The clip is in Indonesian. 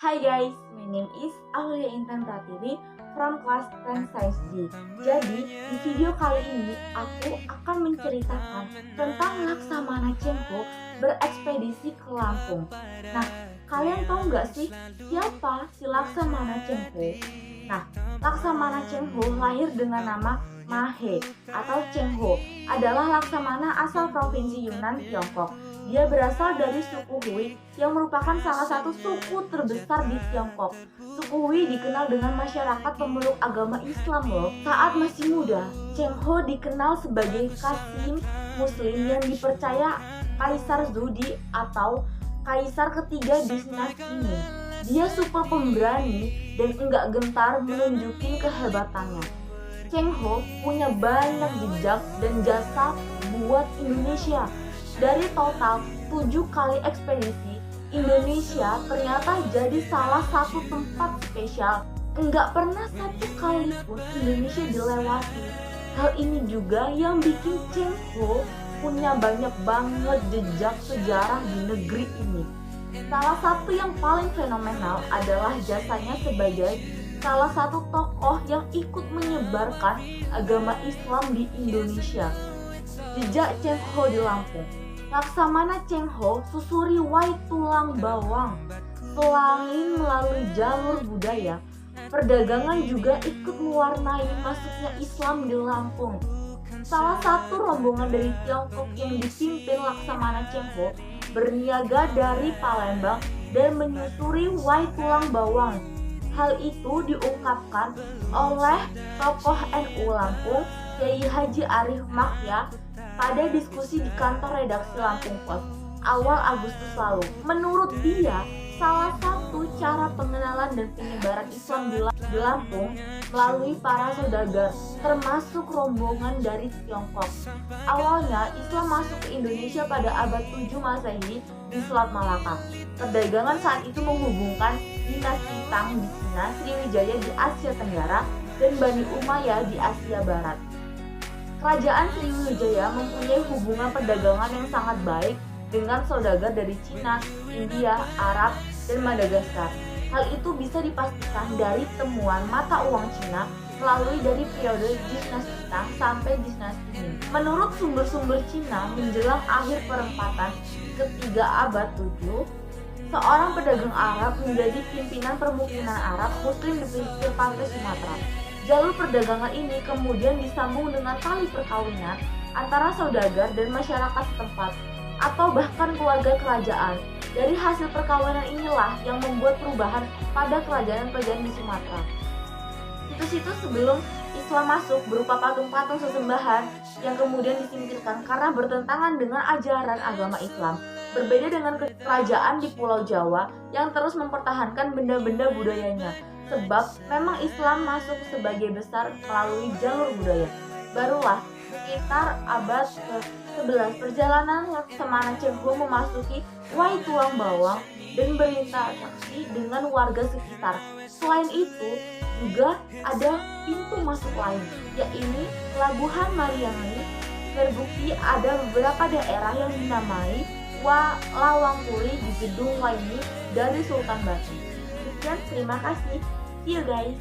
Hi guys, my name is Aulia Intan Pratiwi from class 10 Science D. Jadi, di video kali ini aku akan menceritakan tentang Laksamana Cheng Ho berekspedisi ke Lampung. Nah, kalian tahu nggak sih siapa si Laksamana Cheng Ho? Nah, Laksamana Cheng Ho lahir dengan nama Mahe atau Cheng Ho, adalah laksamana asal provinsi Yunnan, Tiongkok. Dia berasal dari suku Hui yang merupakan salah satu suku terbesar di Tiongkok. Suku Hui dikenal dengan masyarakat pemeluk agama Islam loh. Saat masih muda, Cheng Ho dikenal sebagai Qasim Muslim yang dipercaya Kaisar Zhou atau kaisar ketiga dinasti Ming. Dia super pemberani dan enggak gentar menunjukin kehebatannya. Cheng Ho punya banyak jejak dan jasa buat Indonesia. Dari total 7 kali ekspedisi, Indonesia ternyata jadi salah satu tempat spesial. Enggak pernah satu kali pun Indonesia dilewati. Hal ini juga yang bikin Cheng Ho punya banyak banget jejak sejarah di negeri ini. Salah satu yang paling fenomenal adalah jasanya sebagai salah satu tokoh yang ikut menyebarkan agama Islam di Indonesia. Jejak Cheng Ho di Lampung. Laksamana Cheng Ho susuri Wai Tulang Bawang. Selain melalui jalur budaya, perdagangan juga ikut mewarnai masuknya Islam di Lampung. Salah satu rombongan dari Tiongkok yang dipimpin Laksamana Cheng Ho berniaga dari Palembang dan menyusuri Wai Tulang Bawang. Hal itu diungkapkan oleh tokoh NU Lampung, Kiai Haji Arif Mahya, pada diskusi di kantor redaksi Lampung Pos awal Agustus lalu. Menurut dia, salah satu cara pengenalan dan penyebaran Islam di Lampung melalui para saudagar, termasuk rombongan dari Tiongkok. Awalnya Islam masuk ke Indonesia pada abad 7 Masehi di Selat Malaka. Perdagangan saat itu menghubungkan dinasti Tang di Cina, Sriwijaya di Asia Tenggara, dan Bani Umayyah di Asia Barat. Kerajaan Sriwijaya mempunyai hubungan perdagangan yang sangat baik dengan saudagar dari Cina, India, Arab, dan Madagaskar. Hal itu bisa dipastikan dari temuan mata uang Cina melalui dari periode dinasti Tang sampai dinasti Ming. Menurut sumber-sumber Cina, menjelang akhir perempatan ketiga abad 7, seorang pedagang Arab menjadi pimpinan permukiman Arab Muslim di pesisir pantai Sumatera. Jalur perdagangan ini kemudian disambung dengan tali perkawinan antara saudagar dan masyarakat setempat, atau bahkan keluarga kerajaan. Dari hasil perkawinan inilah yang membuat perubahan pada kerajaan-kerajaan di Sumatera. Situs-situs sebelum Islam masuk berupa patung-patung sesembahan yang kemudian disingkirkan karena bertentangan dengan ajaran agama Islam. Berbeda dengan kerajaan di Pulau Jawa yang terus mempertahankan benda-benda budayanya, sebab memang Islam masuk sebagai besar melalui jalur budaya. Barulah sekitar abad ke-11 perjalanan Laksamana Cheng Ho memasuki Wai Tulang Bawang dan berinteraksi dengan warga sekitar. Selain itu, juga ada pintu masuk lain, yaitu Pelabuhan Mariani. Terbukti ada beberapa daerah yang dinamai Lawang Tuli di Gedung Waini dari Sultan Batu. Sekian, terima kasih. See you guys.